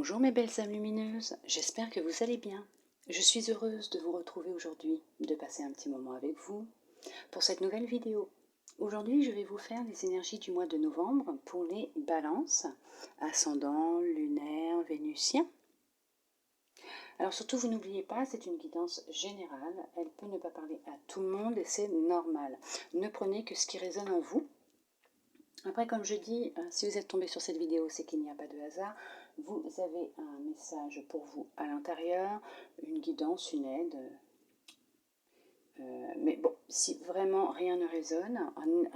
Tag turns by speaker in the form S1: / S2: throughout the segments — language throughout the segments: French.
S1: Bonjour mes belles âmes lumineuses, j'espère que vous allez bien. Je suis heureuse de vous retrouver aujourd'hui, de passer un petit moment avec vous pour cette nouvelle vidéo. Aujourd'hui, je vais vous faire les énergies du mois de novembre pour les balances, ascendant, lunaire, vénusien. Alors surtout, vous n'oubliez pas, c'est une guidance générale, elle peut ne pas parler à tout le monde et c'est normal. Ne prenez que ce qui résonne en vous. Après, comme je dis, si vous êtes tombé sur cette vidéo, c'est qu'il n'y a pas de hasard. Vous avez un message pour vous à l'intérieur, une guidance, une aide. Mais bon, si vraiment rien ne résonne,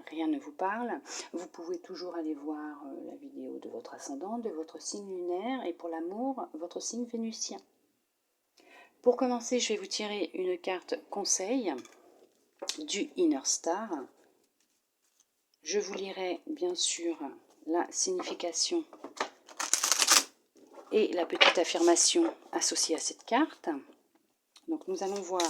S1: rien ne vous parle, vous pouvez toujours aller voir la vidéo de votre ascendant, de votre signe lunaire et pour l'amour, votre signe vénusien. Pour commencer, je vais vous tirer une carte conseil du Inner Star. Je vous lirai bien sûr la signification et la petite affirmation associée à cette carte. Donc nous allons voir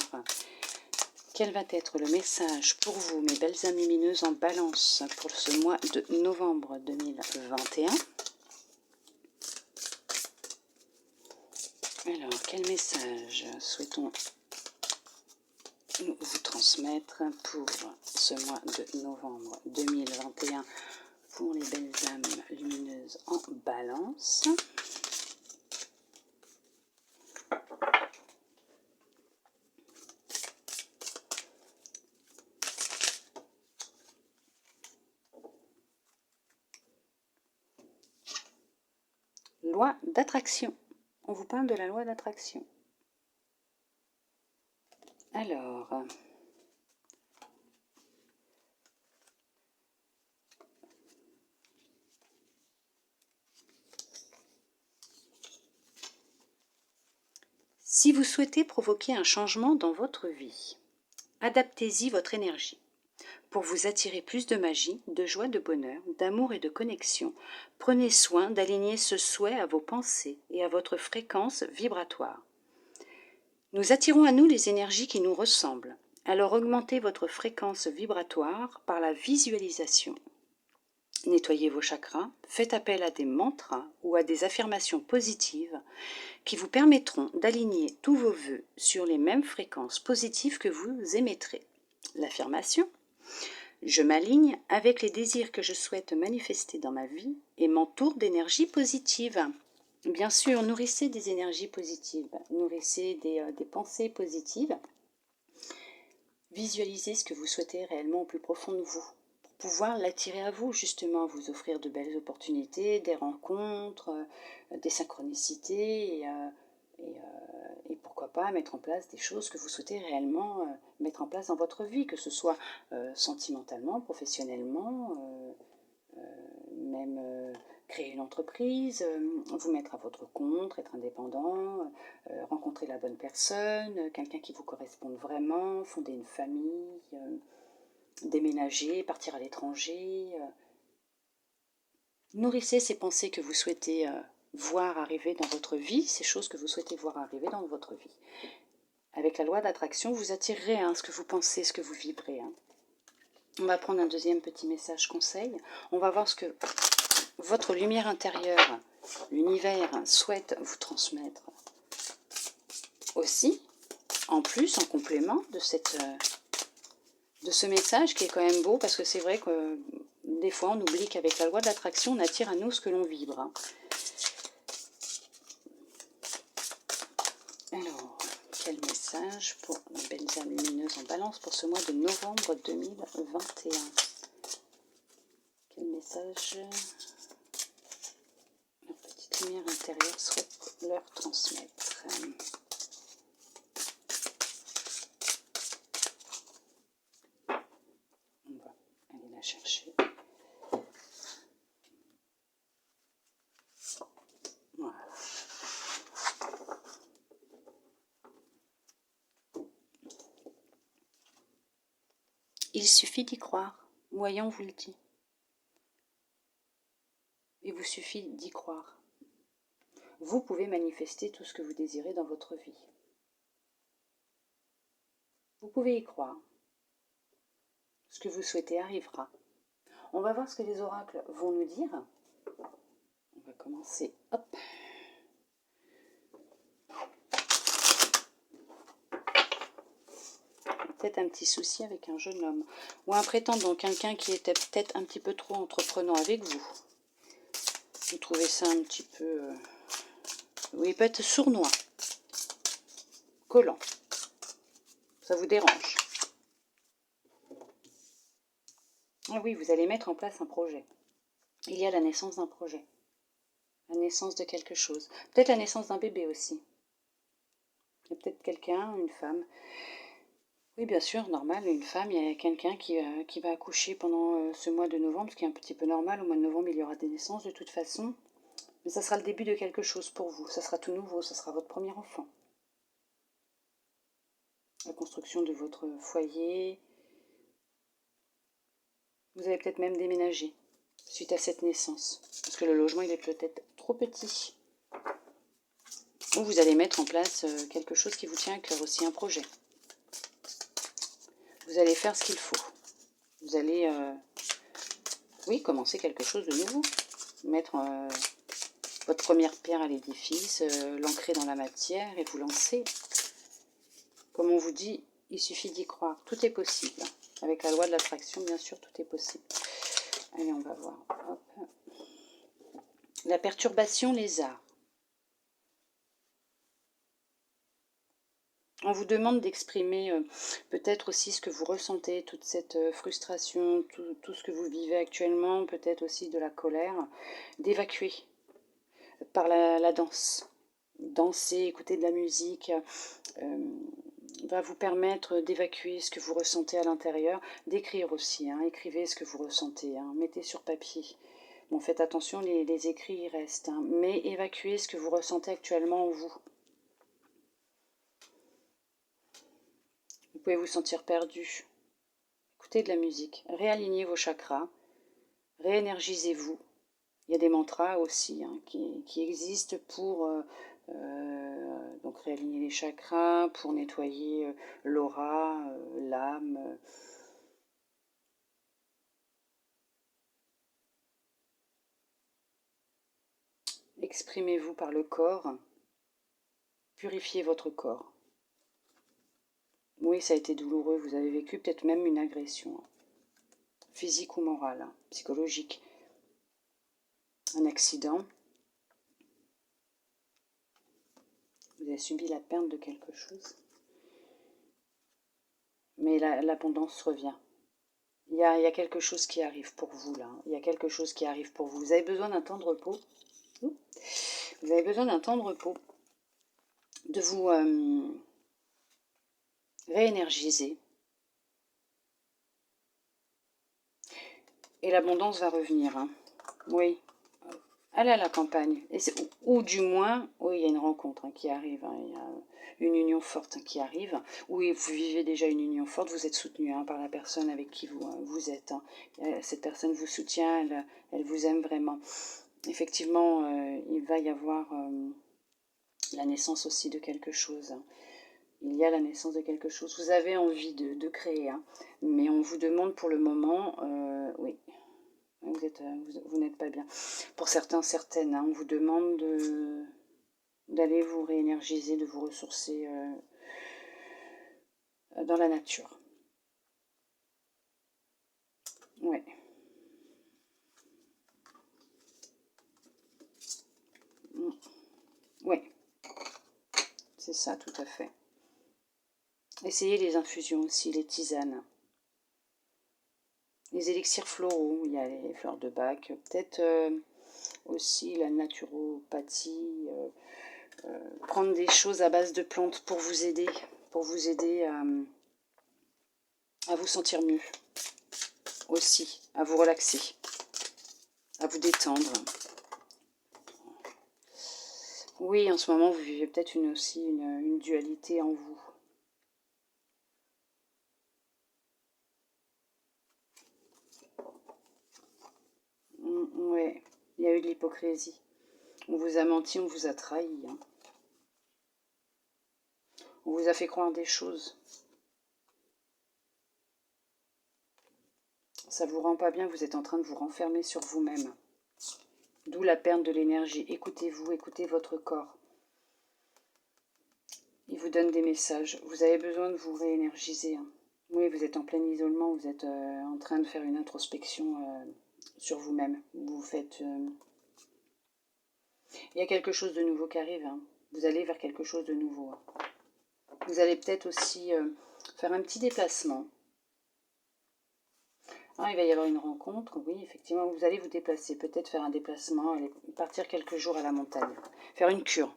S1: quel va être le message pour vous, mes belles âmes lumineuses en balance, pour ce mois de novembre 2021. Alors, quel message souhaitons nous vous transmettre pour ce mois de novembre 2021 pour les belles âmes lumineuses en balance? Loi d'attraction. On vous parle de la loi d'attraction. Alors, si vous souhaitez provoquer un changement dans votre vie, adaptez-y votre énergie. Pour vous attirer plus de magie, de joie, de bonheur, d'amour et de connexion, prenez soin d'aligner ce souhait à vos pensées et à votre fréquence vibratoire. Nous attirons à nous les énergies qui nous ressemblent. Alors augmentez votre fréquence vibratoire par la visualisation. Nettoyez vos chakras, faites appel à des mantras ou à des affirmations positives qui vous permettront d'aligner tous vos vœux sur les mêmes fréquences positives que vous émettrez. L'affirmation: je m'aligne avec les désirs que je souhaite manifester dans ma vie et m'entoure d'énergie positive. Bien sûr, nourrissez des énergies positives, nourrissez des pensées positives. Visualisez ce que vous souhaitez réellement au plus profond de vous, pour pouvoir l'attirer à vous, justement, vous offrir de belles opportunités, des rencontres, des synchronicités, et pourquoi pas mettre en place des choses que vous souhaitez réellement mettre en place dans votre vie, que ce soit sentimentalement, professionnellement, même créer une entreprise, vous mettre à votre compte, être indépendant, rencontrer la bonne personne, quelqu'un qui vous corresponde vraiment, fonder une famille, déménager, partir à l'étranger. Nourrissez ces pensées que vous souhaitez voir arriver dans votre vie, ces choses que vous souhaitez voir arriver dans votre vie. Avec la loi d'attraction, vous attirerez ce que vous pensez, ce que vous vibrez. On va prendre un deuxième petit message conseil. On va voir ce que votre lumière intérieure, l'univers, souhaite vous transmettre. Aussi, en plus, en complément de ce message qui est quand même beau, parce que c'est vrai que des fois on oublie qu'avec la loi de l'attraction, on attire à nous ce que l'on vibre. Alors, quel message pour les belles âmes lumineuses en balance pour ce mois de novembre 2021? Quel message la petite lumière intérieure souhaite leur transmettre? On va aller la chercher. Voilà. Il suffit d'y croire. Voyons, vous le dit. Il vous suffit d'y croire. Vous pouvez manifester tout ce que vous désirez dans votre vie. Vous pouvez y croire. Ce que vous souhaitez arrivera. On va voir ce que les oracles vont nous dire. On va commencer. Hop. peut-être un petit souci avec un jeune homme. Ou un prétendant, quelqu'un qui était peut-être un petit peu trop entreprenant avec vous. Vous trouvez ça un petit peu... oui, il peut être sournois. Collant. Ça vous dérange. Ah oui, vous allez mettre en place un projet. Il y a la naissance d'un projet. La naissance de quelque chose. Peut-être la naissance d'un bébé aussi. Il y a peut-être quelqu'un, une femme. Oui, bien sûr, normal, une femme, il y a quelqu'un qui va accoucher pendant ce mois de novembre, ce qui est un petit peu normal. Au mois de novembre, il y aura des naissances de toute façon. Mais ça sera le début de quelque chose pour vous. Ça sera tout nouveau, ça sera votre premier enfant. La construction de votre foyer. Vous allez peut-être même déménager suite à cette naissance. Parce que le logement, il est peut-être trop petit. Ou vous allez mettre en place quelque chose qui vous tient à cœur, aussi un projet. Vous allez faire ce qu'il faut. Vous allez, oui, commencer quelque chose de nouveau. Mettre votre première pierre à l'édifice, l'ancrer dans la matière et vous lancer. Comme on vous dit, il suffit d'y croire. Tout est possible. Avec la loi de l'attraction, bien sûr, tout est possible. Allez, on va voir. Hop. La perturbation, les arts. On vous demande d'exprimer peut-être aussi ce que vous ressentez, toute cette frustration, tout ce que vous vivez actuellement, peut-être aussi de la colère, d'évacuer par la danse. Danser, écouter de la musique va vous permettre d'évacuer ce que vous ressentez à l'intérieur, d'écrire aussi, hein, écrivez ce que vous ressentez, hein, mettez sur papier. Bon, faites attention, les écrits y restent, hein, mais évacuez ce que vous ressentez actuellement en vous. Vous pouvez vous sentir perdu. Écoutez de la musique, réalignez vos chakras, réénergisez-vous. Il y a des mantras aussi hein, qui existent pour donc réaligner les chakras, pour nettoyer l'aura, l'âme. Exprimez-vous par le corps, purifiez votre corps. Oui, ça a été douloureux, vous avez vécu peut-être même une agression, physique ou morale, psychologique. Un accident. Vous avez subi la perte de quelque chose. Mais l'abondance revient. Il y a quelque chose qui arrive pour vous, là. Il y a quelque chose qui arrive pour vous. Vous avez besoin d'un temps de repos. Vous avez besoin d'un temps de repos. De vous réénergiser. Et l'abondance va revenir. Hein. Oui. Allez à la campagne. Ou du moins, oui, il y a une rencontre hein, qui arrive. Hein, il y a une union forte hein, qui arrive. Oui, vous vivez déjà une union forte. Vous êtes soutenu hein, par la personne avec qui vous êtes. Hein. Cette personne vous soutient. Elle vous aime vraiment. Effectivement, il va y avoir la naissance aussi de quelque chose. Hein. Il y a la naissance de quelque chose. Vous avez envie de créer. Hein. Mais on vous demande pour le moment, oui. Vous n'êtes pas bien. Pour certains, certaines, hein, on vous demande d'aller vous réénergiser, de vous ressourcer dans la nature. Ouais. Ouais. C'est ça, tout à fait. Essayez les infusions aussi, les tisanes. Les élixirs floraux, il y a les fleurs de bac, peut-être aussi la naturopathie, prendre des choses à base de plantes pour vous aider à vous sentir mieux, aussi, à vous relaxer, à vous détendre. Oui, en ce moment, vous vivez peut-être aussi une dualité en vous. Oui, il y a eu de l'hypocrisie. On vous a menti, on vous a trahi. Hein. On vous a fait croire des choses. Ça vous rend pas bien, vous êtes en train de vous renfermer sur vous-même. D'où la perte de l'énergie. Écoutez-vous, écoutez votre corps. Il vous donne des messages. Vous avez besoin de vous réénergiser. Hein. Oui, vous êtes en plein isolement, vous êtes en train de faire une introspection sur vous-même. Vous faites... Il y a quelque chose de nouveau qui arrive, hein. Vous allez vers quelque chose de nouveau. Hein. Vous allez peut-être aussi faire un petit déplacement. Ah, il va y avoir une rencontre, oui, effectivement, vous allez vous déplacer, peut-être faire un déplacement, aller partir quelques jours à la montagne. Faire une cure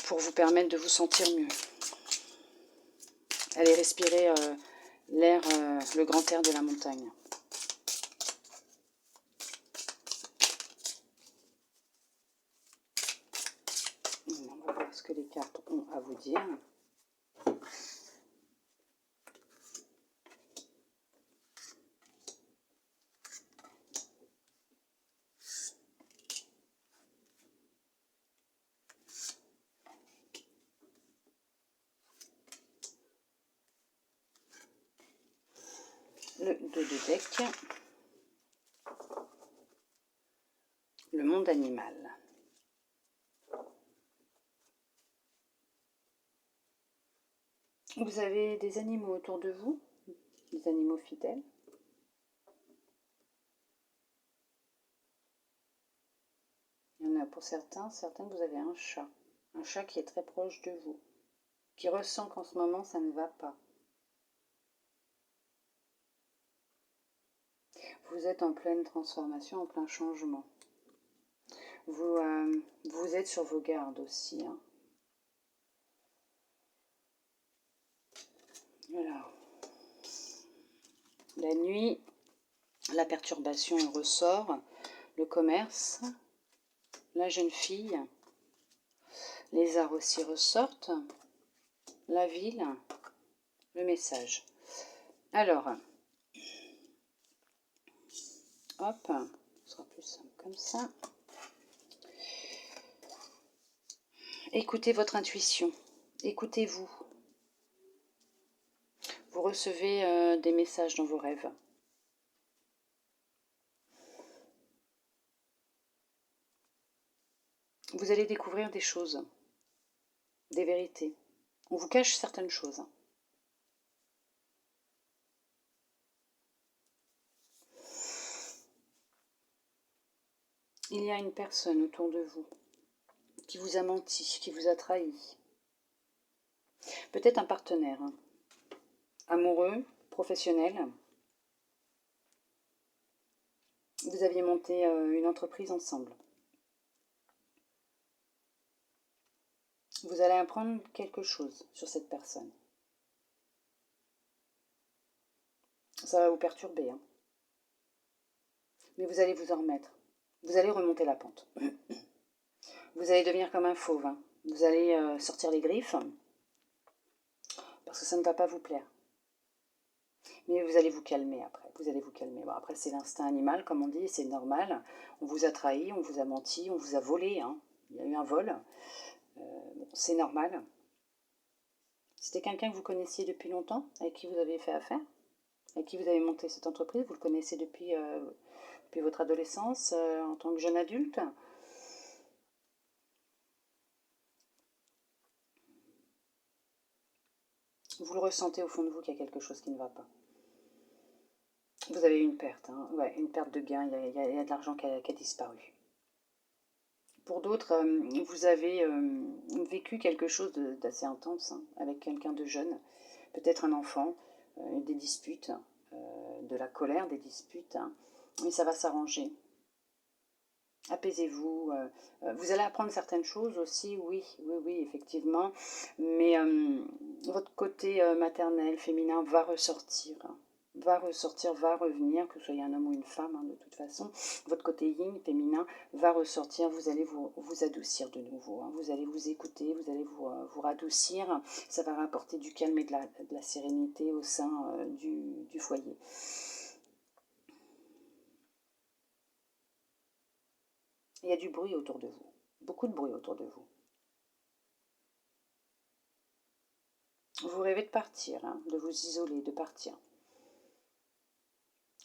S1: pour vous permettre de vous sentir mieux. Allez respirer l'air, le grand air de la montagne. On va voir ce que les cartes ont à vous dire. Le 2 de deck. Le monde animal. Vous avez des animaux autour de vous, des animaux fidèles. Il y en a pour certains, vous avez un chat qui est très proche de vous, qui ressent qu'en ce moment ça ne va pas. Vous êtes en pleine transformation, en plein changement. Vous êtes sur vos gardes aussi. Hein. Alors, la nuit, la perturbation ressort, le commerce, la jeune fille, les arts aussi ressortent, la ville, le message. Alors, hop, ce sera plus simple comme ça. Écoutez votre intuition, écoutez-vous. Vous recevez des messages dans vos rêves. Vous allez découvrir des choses, des vérités. On vous cache certaines choses. Il y a une personne autour de vous qui vous a menti, qui vous a trahi. Peut-être un partenaire, hein. Amoureux, professionnel. Vous aviez monté une entreprise ensemble. Vous allez apprendre quelque chose sur cette personne. Ça va vous perturber, hein. Mais vous allez vous en remettre. Vous allez remonter la pente. Vous allez devenir comme un fauve. Hein. Vous allez sortir les griffes parce que ça ne va pas vous plaire. Mais vous allez vous calmer après. Vous allez vous calmer. Bon, après, c'est l'instinct animal, comme on dit, c'est normal. On vous a trahi, on vous a menti, on vous a volé. Hein. Il y a eu un vol. Bon, c'est normal. C'était quelqu'un que vous connaissiez depuis longtemps, avec qui vous avez fait affaire, avec qui vous avez monté cette entreprise. Vous le connaissez depuis votre adolescence, en tant que jeune adulte. Vous le ressentez au fond de vous qu'il y a quelque chose qui ne va pas. Vous avez eu une perte, hein. Ouais, une perte de gain, il y a de l'argent qui a disparu. Pour d'autres, vous avez vécu quelque chose d'assez intense, hein, avec quelqu'un de jeune, peut-être un enfant, des disputes, de la colère, des disputes, hein. Mais ça va s'arranger. Apaisez-vous. Vous allez apprendre certaines choses aussi, oui, effectivement. Mais votre côté maternel, féminin va ressortir. Va revenir, que ce soit un homme ou une femme, hein, de toute façon. Votre côté yin, féminin, va ressortir. Vous allez vous adoucir de nouveau. Hein. Vous allez vous écouter, vous allez vous radoucir. Ça va rapporter du calme et de la sérénité au sein du foyer. Il y a du bruit autour de vous, beaucoup de bruit autour de vous. Vous rêvez de partir, hein, de vous isoler, de partir.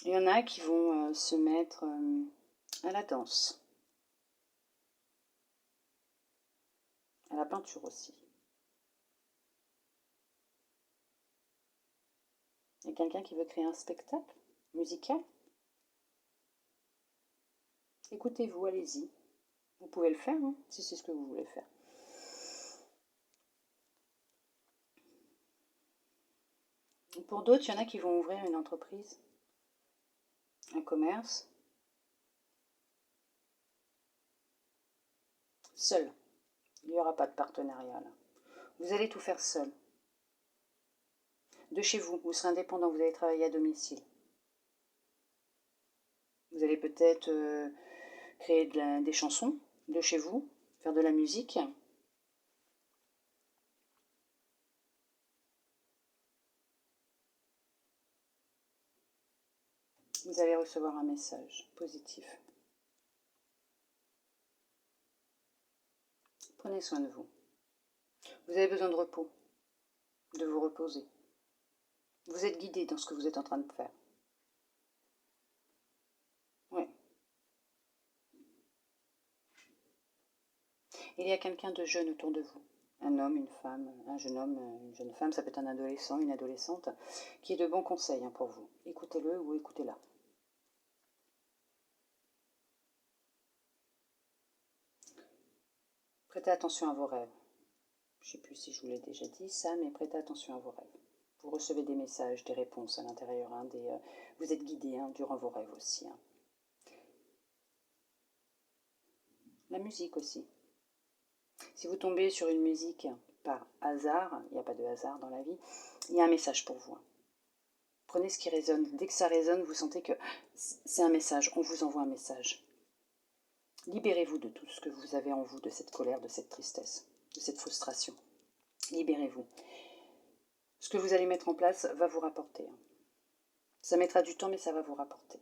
S1: Il y en a qui vont se mettre à la danse, à la peinture aussi. quelqu'un qui veut créer un spectacle musical? Écoutez-vous, allez-y. Vous pouvez le faire, hein, si c'est ce que vous voulez faire. Pour d'autres, il y en a qui vont ouvrir une entreprise, un commerce, seul. Il n'y aura pas de partenariat là. Vous allez tout faire seul. De chez vous, vous serez indépendant, vous allez travailler à domicile. Vous allez peut-être créer des chansons de chez vous, faire de la musique. Vous allez recevoir un message positif. Prenez soin de vous. Vous avez besoin de repos, de vous reposer. Vous êtes guidé dans ce que vous êtes en train de faire. Oui. Il y a quelqu'un de jeune autour de vous. Un homme, une femme, un jeune homme, une jeune femme, ça peut être un adolescent, une adolescente, qui est de bons conseils pour vous. Écoutez-le ou écoutez-la. Prêtez attention à vos rêves. Je ne sais plus si je vous l'ai déjà dit ça, mais prêtez attention à vos rêves. Vous recevez des messages, des réponses à l'intérieur. Vous êtes guidé durant vos rêves aussi. La musique aussi. Si vous tombez sur une musique par hasard, il n'y a pas de hasard dans la vie, il y a un message pour vous. Prenez ce qui résonne. Dès que ça résonne, vous sentez que c'est un message. On vous envoie un message. Libérez-vous de tout ce que vous avez en vous, de cette colère, de cette tristesse, de cette frustration. Libérez-vous. Ce que vous allez mettre en place va vous rapporter. Ça mettra du temps, mais ça va vous rapporter.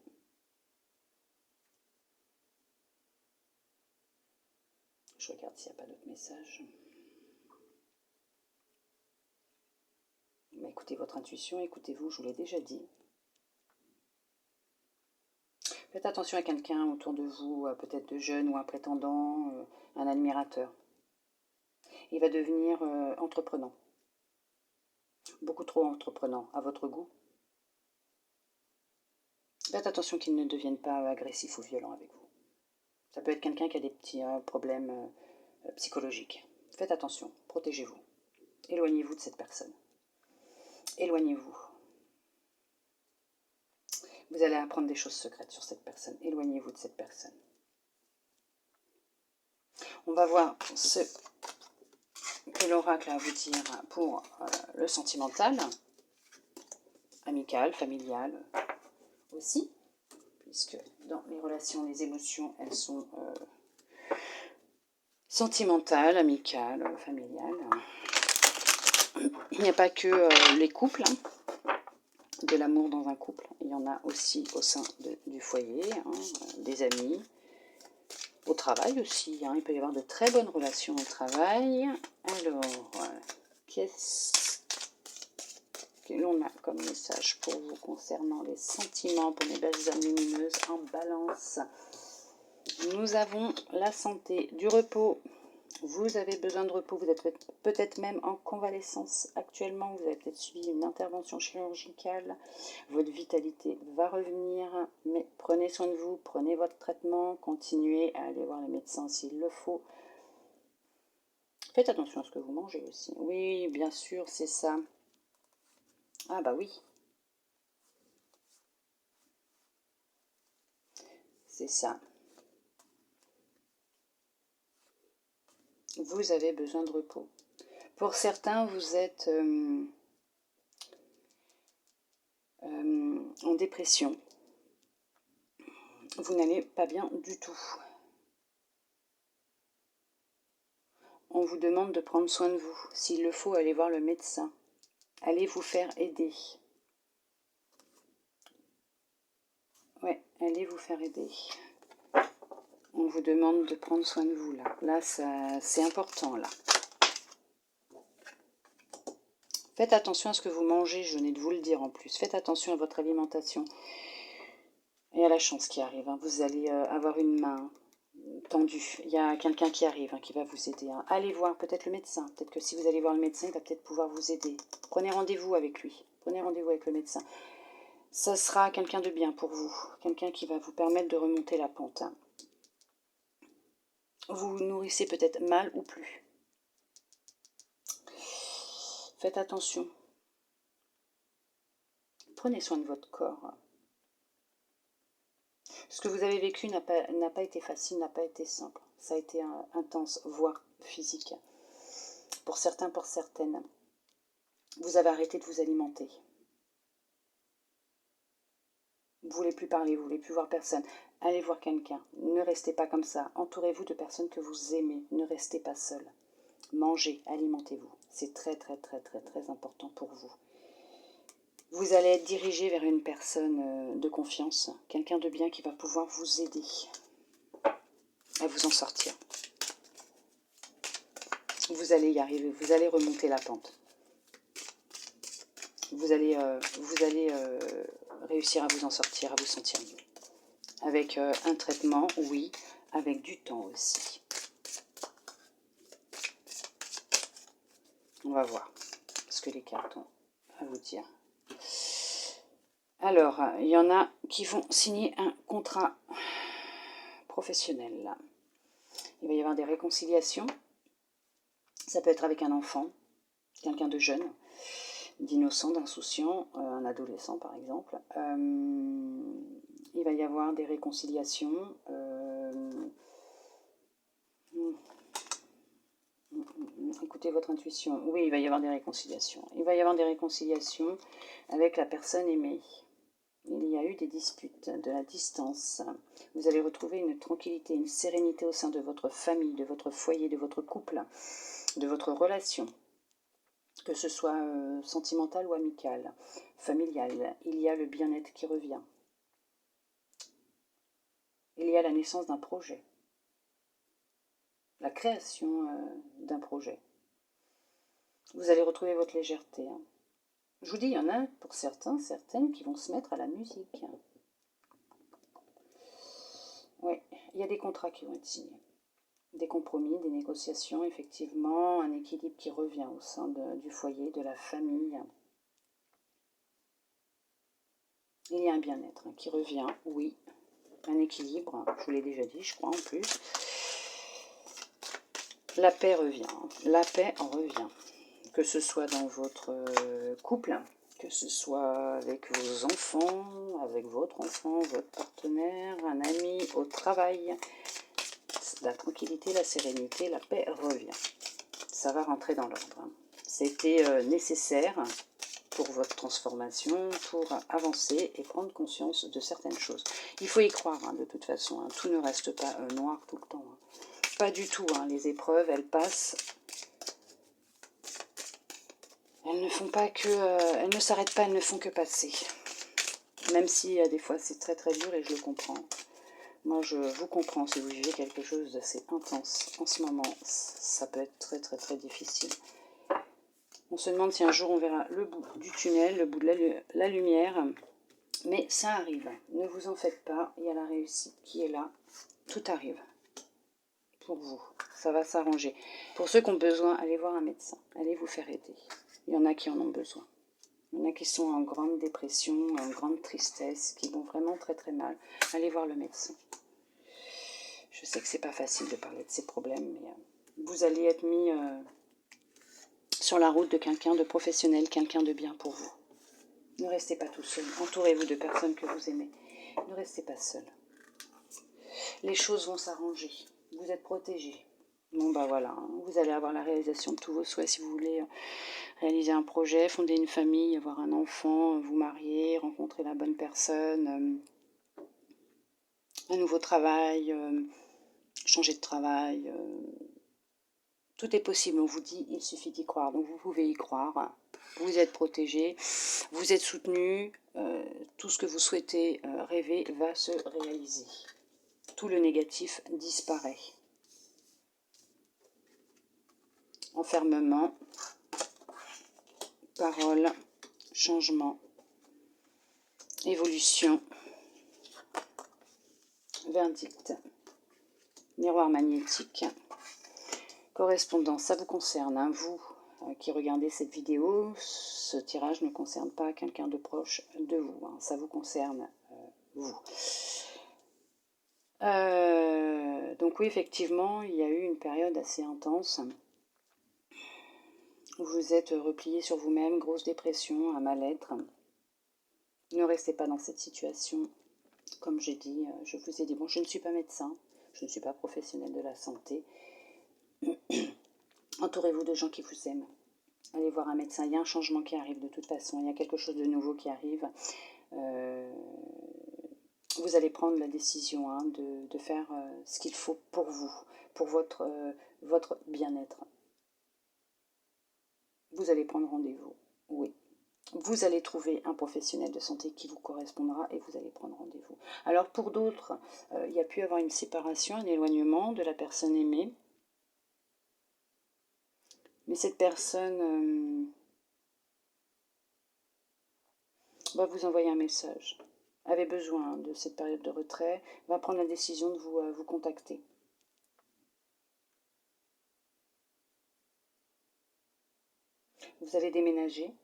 S1: Je regarde s'il n'y a pas d'autres messages. Mais écoutez votre intuition, écoutez-vous, je vous l'ai déjà dit. Faites attention à quelqu'un autour de vous, peut-être de jeune ou un prétendant, un admirateur. Il va devenir entreprenant. Beaucoup trop entreprenant à votre goût. Faites attention qu'il ne devienne pas agressif ou violent avec vous. Ça peut être quelqu'un qui a des petits problèmes psychologiques. Faites attention, protégez-vous. Éloignez-vous de cette personne. Éloignez-vous. Vous allez apprendre des choses secrètes sur cette personne. Éloignez-vous de cette personne. On va voir ce que l'oracle a à vous dire pour le sentimental, amical, familial aussi, puisque dans les relations, les émotions, elles sont sentimentales, amicales, familiales. Il n'y a pas que les couples, de l'amour dans un couple, il y en a aussi au sein du foyer, des amis, au travail aussi, il peut y avoir de très bonnes relations au travail. Alors, qu'est-ce que l'on a comme message pour vous concernant les sentiments, pour les belles âmes lumineuses en balance? Nous avons la santé, du repos. Vous avez besoin de repos, vous êtes peut-être même en convalescence actuellement, vous avez peut-être suivi une intervention chirurgicale, votre vitalité va revenir, mais prenez soin de vous, prenez votre traitement, continuez à aller voir les médecins s'il le faut. Faites attention à ce que vous mangez aussi. Oui, bien sûr, c'est ça. Ah bah oui. C'est ça. Vous avez besoin de repos. Pour certains, vous êtes en dépression. Vous n'allez pas bien du tout. On vous demande de prendre soin de vous. S'il le faut, allez voir le médecin. Allez vous faire aider. Ouais, allez vous faire aider. On vous demande de prendre soin de vous, là. Là, c'est important, là. Faites attention à ce que vous mangez, je venais de vous le dire en plus. Faites attention à votre alimentation et à la chance qui arrive. Vous allez avoir une main tendu. Il y a quelqu'un qui arrive, hein, qui va vous aider. Hein. Allez voir peut-être le médecin. Peut-être que si vous allez voir le médecin, il va peut-être pouvoir vous aider. Prenez rendez-vous avec lui. Prenez rendez-vous avec le médecin. Ça sera quelqu'un de bien pour vous. Quelqu'un qui va vous permettre de remonter la pente. Hein. Vous vous nourrissez peut-être mal ou plus. Faites attention. Prenez soin de votre corps. Ce que vous avez vécu n'a pas été facile, n'a pas été simple. Ça a été intense, voire physique. Pour certains, pour certaines. Vous avez arrêté de vous alimenter. Vous ne voulez plus parler, vous ne voulez plus voir personne. Allez voir quelqu'un. Ne restez pas comme ça. Entourez-vous de personnes que vous aimez. Ne restez pas seul. Mangez, alimentez-vous. C'est très, très, très, très, très important pour vous. Vous allez être dirigé vers une personne de confiance, quelqu'un de bien qui va pouvoir vous aider à vous en sortir. Vous allez y arriver, vous allez remonter la pente. Vous allez réussir à vous en sortir, à vous sentir mieux. Avec un traitement, oui, avec du temps aussi. On va voir ce que les cartes ont à vous dire. Alors, il y en a qui vont signer un contrat professionnel. Il va y avoir des réconciliations. Ça peut être avec un enfant, quelqu'un de jeune, d'innocent, d'insouciant, un adolescent par exemple. Il va y avoir des réconciliations. Écoutez votre intuition. Oui, il va y avoir des réconciliations. Il va y avoir des réconciliations avec la personne aimée. Il y a eu des disputes, de la distance. Vous allez retrouver une tranquillité, une sérénité au sein de votre famille, de votre foyer, de votre couple, de votre relation. Que ce soit sentimental ou amical, familial. Il y a le bien-être qui revient. Il y a la naissance d'un projet. La création d'un projet. Vous allez retrouver votre légèreté. Hein. Je vous dis, il y en a pour certains, certaines qui vont se mettre à la musique. Oui, il y a des contrats qui vont être signés. Des compromis, des négociations, effectivement, un équilibre qui revient au sein du foyer, de la famille. Il y a un bien-être qui revient, oui. Un équilibre, je vous l'ai déjà dit, je crois, en plus. La paix revient, la paix en revient. Que ce soit dans votre couple, que ce soit avec vos enfants, avec votre enfant, votre partenaire, un ami, au travail. La tranquillité, la sérénité, la paix revient. Ça va rentrer dans l'ordre. C'était nécessaire pour votre transformation, pour avancer et prendre conscience de certaines choses. Il faut y croire, hein, de toute façon. Hein. Tout ne reste pas noir tout le temps. Hein. Pas du tout. Hein. Les épreuves, elles passent. Elles ne font pas que, elles ne s'arrêtent pas, elles ne font que passer. Même si des fois c'est très très dur et je le comprends. Moi je vous comprends si vous vivez quelque chose d'assez intense en ce moment. Ça peut être très très très difficile. On se demande si un jour on verra le bout du tunnel, le bout de la lumière. Mais ça arrive. Ne vous en faites pas. Il y a la réussite qui est là. Tout arrive. Pour vous. Ça va s'arranger. Pour ceux qui ont besoin, allez voir un médecin. Allez vous faire aider. Il y en a qui en ont besoin. Il y en a qui sont en grande dépression, en grande tristesse, qui vont vraiment très très mal. Allez voir le médecin. Je sais que c'est pas facile de parler de ces problèmes, mais vous allez être mis sur la route de quelqu'un de professionnel, quelqu'un de bien pour vous. Ne restez pas tout seul. Entourez-vous de personnes que vous aimez. Ne restez pas seul. Les choses vont s'arranger. Vous êtes protégés. Bon bah voilà, hein. Vous allez avoir la réalisation de tous vos souhaits si vous voulez réaliser un projet, fonder une famille, avoir un enfant, vous marier, rencontrer la bonne personne, un nouveau travail, changer de travail. Tout est possible, on vous dit, il suffit d'y croire. Donc vous pouvez y croire, vous êtes protégés, vous êtes soutenus, tout ce que vous souhaitez rêver va se réaliser. Tout le négatif disparaît. Enfermement, parole, changement, évolution, verdict. Miroir magnétique. Correspondance, ça vous concerne, hein, vous qui regardez cette vidéo. Ce tirage ne concerne pas quelqu'un de proche de vous, hein, ça vous concerne, vous. Donc oui, effectivement, il y a eu une période assez intense où vous êtes replié sur vous-même, grosse dépression, un mal-être. Ne restez pas dans cette situation. Comme j'ai dit, je vous ai dit, bon, je ne suis pas médecin, je ne suis pas professionnel de la santé. Entourez-vous de gens qui vous aiment. Allez voir un médecin, il y a un changement qui arrive de toute façon, il y a quelque chose de nouveau qui arrive. Vous allez prendre la décision, hein, de faire ce qu'il faut pour vous, pour votre bien-être. Vous allez prendre rendez-vous, oui. Vous allez trouver un professionnel de santé qui vous correspondra et vous allez prendre rendez-vous. Alors pour d'autres, il y a pu y avoir une séparation, un éloignement de la personne aimée. Mais cette personne va vous envoyer un message, avait besoin de cette période de retrait, va prendre la décision de vous contacter. Vous allez déménager,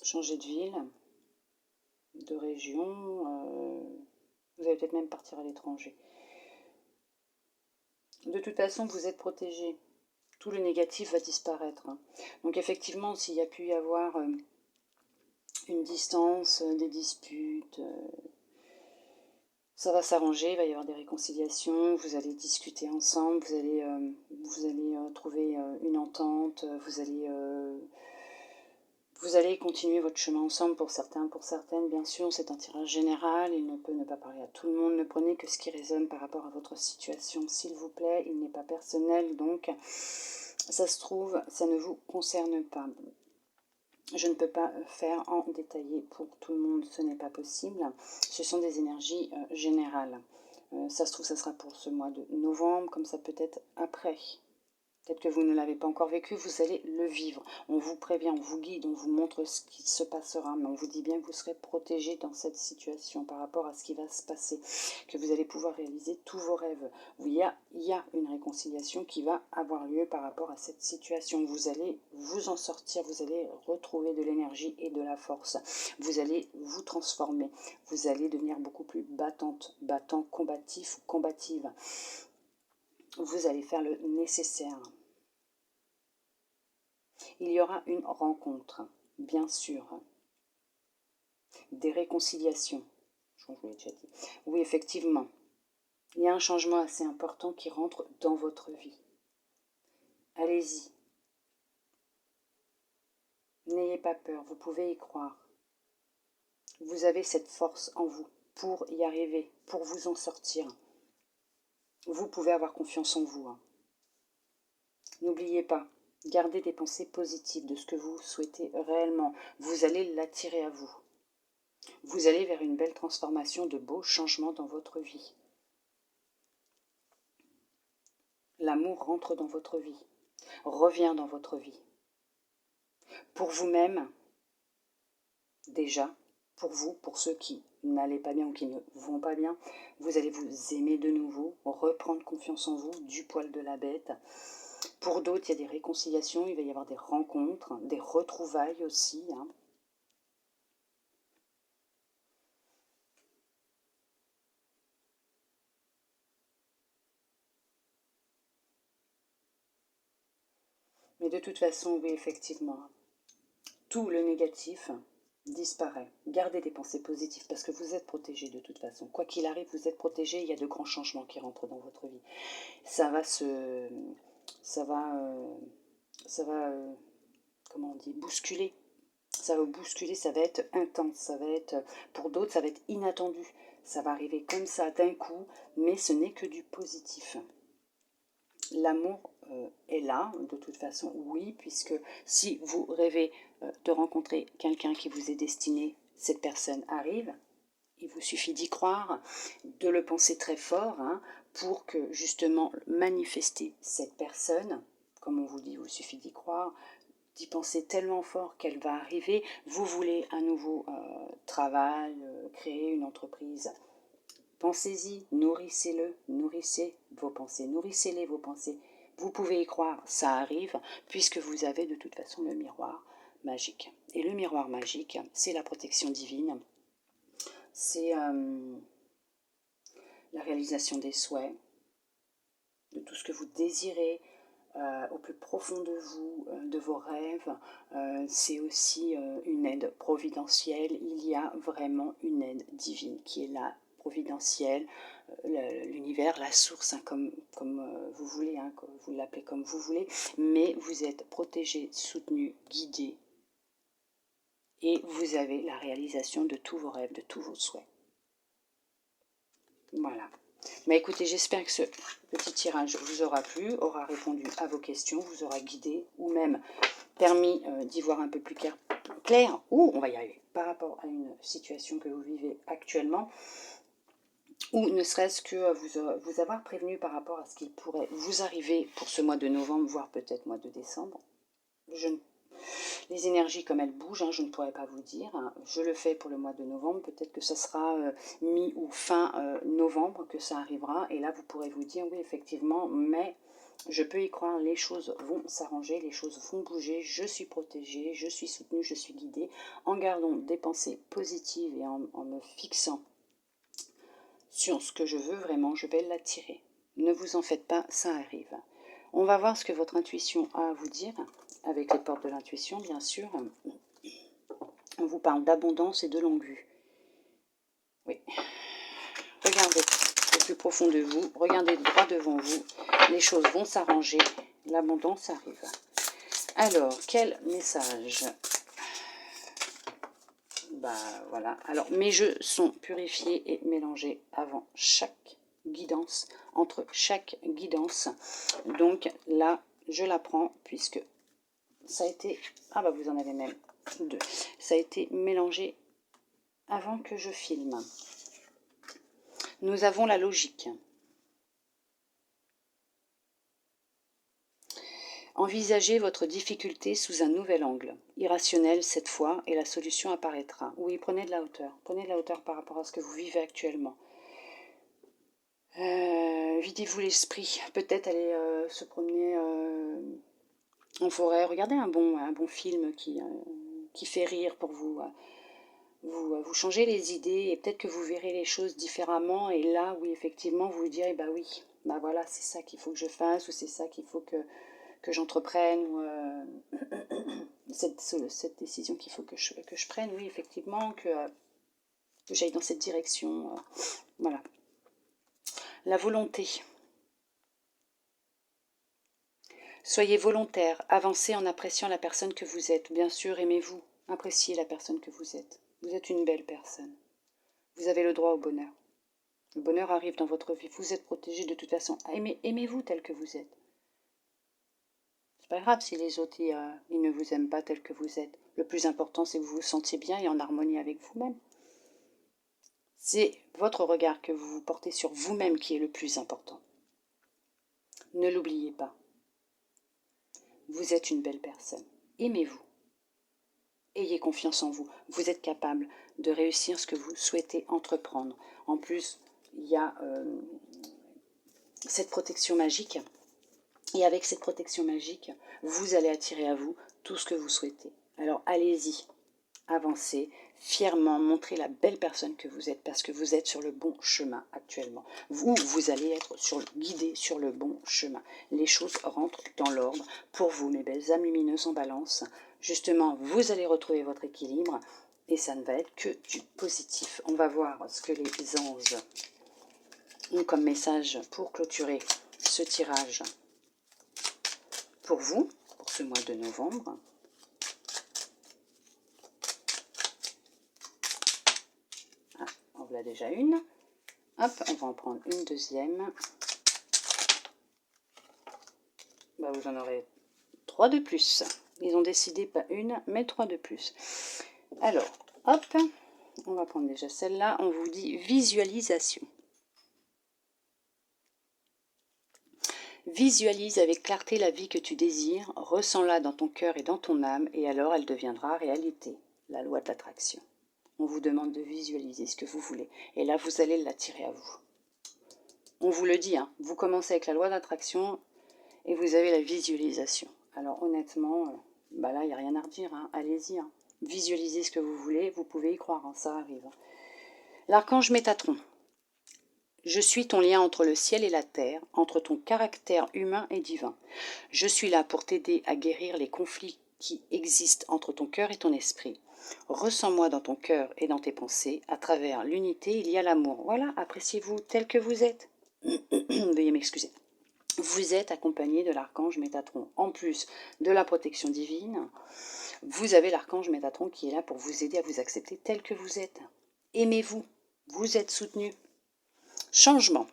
S1: changer de ville, de région, vous allez peut-être même partir à l'étranger. De toute façon, vous êtes protégé. Tout le négatif va disparaître. Donc effectivement, s'il y a pu y avoir une distance, des disputes, ça va s'arranger, il va y avoir des réconciliations, vous allez discuter ensemble, vous allez trouver une entente, vous allez continuer votre chemin ensemble pour certains, pour certaines. Bien sûr, c'est un tirage général, il ne peut ne pas parler à tout le monde. Ne prenez que ce qui résonne par rapport à votre situation, s'il vous plaît. Il n'est pas personnel, donc ça se trouve, ça ne vous concerne pas. Je ne peux pas faire en détailler pour tout le monde, ce n'est pas possible. Ce sont des énergies générales. Ça se trouve, ça sera pour ce mois de novembre, comme ça peut être après. Peut-être que vous ne l'avez pas encore vécu, vous allez le vivre. On vous prévient, on vous guide, on vous montre ce qui se passera, mais on vous dit bien que vous serez protégé dans cette situation par rapport à ce qui va se passer, que vous allez pouvoir réaliser tous vos rêves. Il y a une réconciliation qui va avoir lieu par rapport à cette situation. Vous allez vous en sortir, vous allez retrouver de l'énergie et de la force. Vous allez vous transformer, vous allez devenir beaucoup plus battante, battant, combatif ou combative. Vous allez faire le nécessaire. Il y aura une rencontre, bien sûr. Des réconciliations, je vous l'ai déjà dit. Oui, effectivement, il y a un changement assez important qui rentre dans votre vie. Allez-y. N'ayez pas peur, vous pouvez y croire. Vous avez cette force en vous pour y arriver, pour vous en sortir. Vous pouvez avoir confiance en vous. N'oubliez pas, gardez des pensées positives de ce que vous souhaitez réellement. Vous allez l'attirer à vous. Vous allez vers une belle transformation, de beaux changements dans votre vie. L'amour rentre dans votre vie, revient dans votre vie. Pour vous-même, déjà, pour vous, pour ceux qui n'allaient pas bien ou qui ne vont pas bien, vous allez vous aimer de nouveau, reprendre confiance en vous, du poil de la bête. Pour d'autres, il y a des réconciliations, il va y avoir des rencontres, des retrouvailles aussi. Mais de toute façon, oui, effectivement, tout le négatif disparaît. Gardez des pensées positives parce que vous êtes protégé de toute façon. Quoi qu'il arrive, vous êtes protégé, il y a de grands changements qui rentrent dans votre vie. Ça va comment on dit, bousculer. Ça va bousculer, ça va être intense, ça va être, pour d'autres, ça va être inattendu. Ça va arriver comme ça d'un coup, mais ce n'est que du positif. L'amour est là, de toute façon, oui, puisque si vous rêvez de rencontrer quelqu'un qui vous est destiné, cette personne arrive. Il vous suffit d'y croire, de le penser très fort, pour que justement manifester cette personne. Comme on vous dit, il vous suffit d'y croire, d'y penser tellement fort qu'elle va arriver. Vous voulez un nouveau travail, créer une entreprise. Pensez-y, nourrissez-le, nourrissez vos pensées, nourrissez-les vos pensées. Vous pouvez y croire, ça arrive, puisque vous avez de toute façon le miroir magique. Et le miroir magique, c'est la protection divine, c'est la réalisation des souhaits, de tout ce que vous désirez, au plus profond de vous, de vos rêves. C'est aussi une aide providentielle. Il y a vraiment une aide divine qui est là, providentielle. L'univers, la source, hein, comme vous voulez, hein, vous l'appelez comme vous voulez, mais vous êtes protégé, soutenu, guidé, et vous avez la réalisation de tous vos rêves, de tous vos souhaits. Voilà. Mais écoutez, j'espère que ce petit tirage vous aura plu, aura répondu à vos questions, vous aura guidé, ou même permis d'y voir un peu plus clair, ou on va y arriver, par rapport à une situation que vous vivez actuellement, ou ne serait-ce que vous avoir prévenu par rapport à ce qui pourrait vous arriver pour ce mois de novembre, voire peut-être mois de décembre. Les énergies comme elles bougent, hein, je ne pourrais pas vous dire. Hein. Je le fais pour le mois de novembre, peut-être que ça sera mi ou fin novembre que ça arrivera. Et là, vous pourrez vous dire, oui, effectivement, mais je peux y croire, les choses vont s'arranger, les choses vont bouger, je suis protégée, je suis soutenue, je suis guidée. En gardant des pensées positives et en me fixant sur ce que je veux vraiment, je vais l'attirer. Ne vous en faites pas, ça arrive. On va voir ce que votre intuition a à vous dire, avec les portes de l'intuition, bien sûr. On vous parle d'abondance et de longue vue. Oui. Regardez au plus profond de vous, regardez droit devant vous. Les choses vont s'arranger, l'abondance arrive. Alors, quel message? Bah voilà. Alors, mes jeux sont purifiés et mélangés avant chaque guidance, entre chaque guidance. Donc là, je la prends puisque ça a été... Ah bah vous en avez même deux. Ça a été mélangé avant que je filme. Nous avons la logique. Envisagez votre difficulté sous un nouvel angle, irrationnel cette fois, et la solution apparaîtra. Oui, prenez de la hauteur. Prenez de la hauteur par rapport à ce que vous vivez actuellement. Videz-vous l'esprit. Peut-être aller se promener en forêt. Regardez un bon film qui fait rire pour vous. Vous changez les idées et peut-être que vous verrez les choses différemment. Et là, oui, effectivement, vous vous direz, bah oui, bah voilà, c'est ça qu'il faut que je fasse, ou c'est ça qu'il faut que j'entreprenne, ou cette décision qu'il faut que je prenne, oui, effectivement, que j'aille dans cette direction. Voilà. La volonté. Soyez volontaire, avancez en appréciant la personne que vous êtes. Bien sûr, aimez-vous, appréciez la personne que vous êtes. Vous êtes une belle personne. Vous avez le droit au bonheur. Le bonheur arrive dans votre vie. Vous êtes protégé de toute façon. Aimez-vous tel que vous êtes. C'est pas grave si les autres ils ne vous aiment pas tel que vous êtes. Le plus important, c'est que vous vous sentiez bien et en harmonie avec vous-même. C'est votre regard que vous portez sur vous-même qui est le plus important. Ne l'oubliez pas. Vous êtes une belle personne. Aimez-vous. Ayez confiance en vous. Vous êtes capable de réussir ce que vous souhaitez entreprendre. En plus, il y a cette protection magique. Et avec cette protection magique, vous allez attirer à vous tout ce que vous souhaitez. Alors allez-y, avancez, fièrement, montrez la belle personne que vous êtes parce que vous êtes sur le bon chemin actuellement. Vous allez être guidé sur le bon chemin. Les choses rentrent dans l'ordre pour vous, mes belles âmes lumineuses en balance. Justement, vous allez retrouver votre équilibre et ça ne va être que du positif. On va voir ce que les anges ont comme message pour clôturer ce tirage. Pour vous, pour ce mois de novembre. Ah, en voilà déjà une. Hop, on va en prendre une deuxième. Bah, vous en aurez 3 de plus. Ils ont décidé pas une, mais 3 de plus. Alors, hop, on va prendre déjà celle-là. On vous dit visualisation. Visualise avec clarté la vie que tu désires, ressens-la dans ton cœur et dans ton âme, et alors elle deviendra réalité, la loi de l'attraction. On vous demande de visualiser ce que vous voulez. Et là, vous allez l'attirer à vous. On vous le dit, hein, vous commencez avec la loi d'attraction et vous avez la visualisation. Alors honnêtement, là, il n'y a rien à redire. Hein. Allez-y. Hein. Visualisez ce que vous voulez. Vous pouvez y croire. Hein, ça arrive. Hein. L'archange Métatron. Je suis ton lien entre le ciel et la terre, entre ton caractère humain et divin. Je suis là pour t'aider à guérir les conflits qui existent entre ton cœur et ton esprit. Ressens-moi dans ton cœur et dans tes pensées. À travers l'unité, il y a l'amour. Voilà, appréciez-vous tel que vous êtes. Veuillez m'excuser. Vous êtes accompagné de l'archange Métatron. En plus de la protection divine, vous avez l'archange Métatron qui est là pour vous aider à vous accepter tel que vous êtes. Aimez-vous. Vous êtes soutenu. Changement.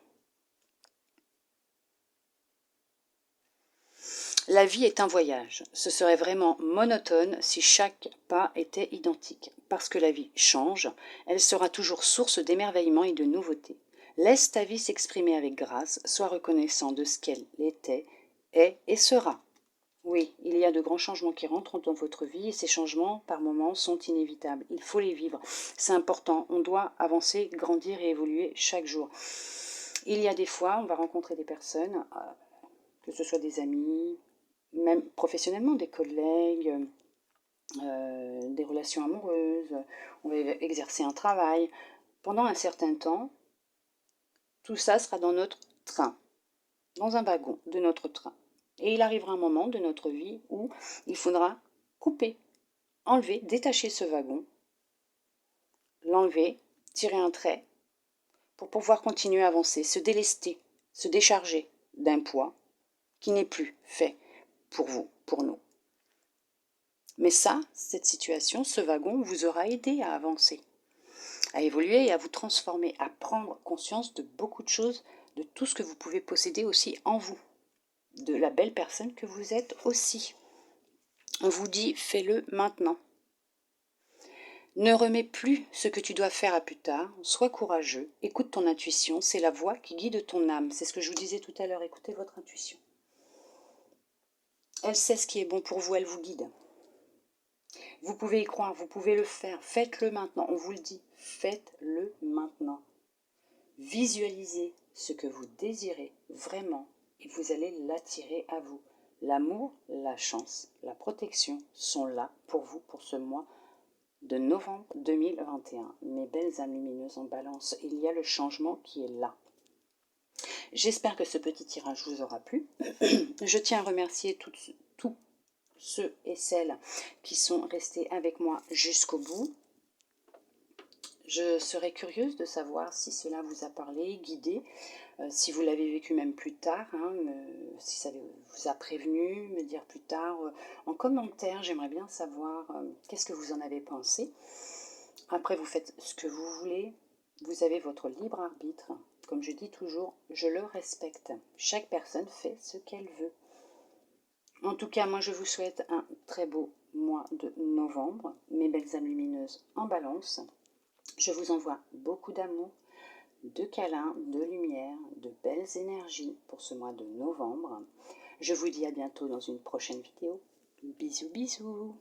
S1: La vie est un voyage. Ce serait vraiment monotone si chaque pas était identique. Parce que la vie change, elle sera toujours source d'émerveillement et de nouveautés. Laisse ta vie s'exprimer avec grâce, sois reconnaissant de ce qu'elle était, est et sera. Oui, il y a de grands changements qui rentrent dans votre vie et ces changements, par moments, sont inévitables. Il faut les vivre. C'est important. On doit avancer, grandir et évoluer chaque jour. Il y a des fois, on va rencontrer des personnes, que ce soit des amis, même professionnellement, des collègues, des relations amoureuses, on va exercer un travail. Pendant un certain temps, tout ça sera dans notre train, dans un wagon de notre train. Et il arrivera un moment de notre vie où il faudra couper, enlever, détacher ce wagon, l'enlever, tirer un trait, pour pouvoir continuer à avancer, se délester, se décharger d'un poids qui n'est plus fait pour vous, pour nous. Mais ça, cette situation, ce wagon vous aura aidé à avancer, à évoluer et à vous transformer, à prendre conscience de beaucoup de choses, de tout ce que vous pouvez posséder aussi en vous, de la belle personne que vous êtes aussi. On vous dit, fais-le maintenant. Ne remets plus ce que tu dois faire à plus tard, sois courageux, écoute ton intuition, c'est la voix qui guide ton âme. C'est ce que je vous disais tout à l'heure, écoutez votre intuition. Elle sait ce qui est bon pour vous, elle vous guide. Vous pouvez y croire, vous pouvez le faire, faites-le maintenant, on vous le dit, faites-le maintenant. Visualisez ce que vous désirez vraiment et vous allez l'attirer à vous. L'amour, la chance, la protection sont là pour vous pour ce mois de novembre 2021. Mes belles âmes lumineuses en balance, il y a le changement qui est là. J'espère que ce petit tirage vous aura plu. Je tiens à remercier tous ceux et celles qui sont restés avec moi jusqu'au bout. Je serais curieuse de savoir si cela vous a parlé, guidé, si vous l'avez vécu même plus tard, hein, si ça vous a prévenu, me dire plus tard en commentaire. J'aimerais bien savoir qu'est-ce que vous en avez pensé. Après, vous faites ce que vous voulez. Vous avez votre libre arbitre. Comme je dis toujours, je le respecte. Chaque personne fait ce qu'elle veut. En tout cas, moi, je vous souhaite un très beau mois de novembre. Mes belles âmes lumineuses en balance. Je vous envoie beaucoup d'amour, de câlins, de lumière, de belles énergies pour ce mois de novembre. Je vous dis à bientôt dans une prochaine vidéo. Bisous, bisous.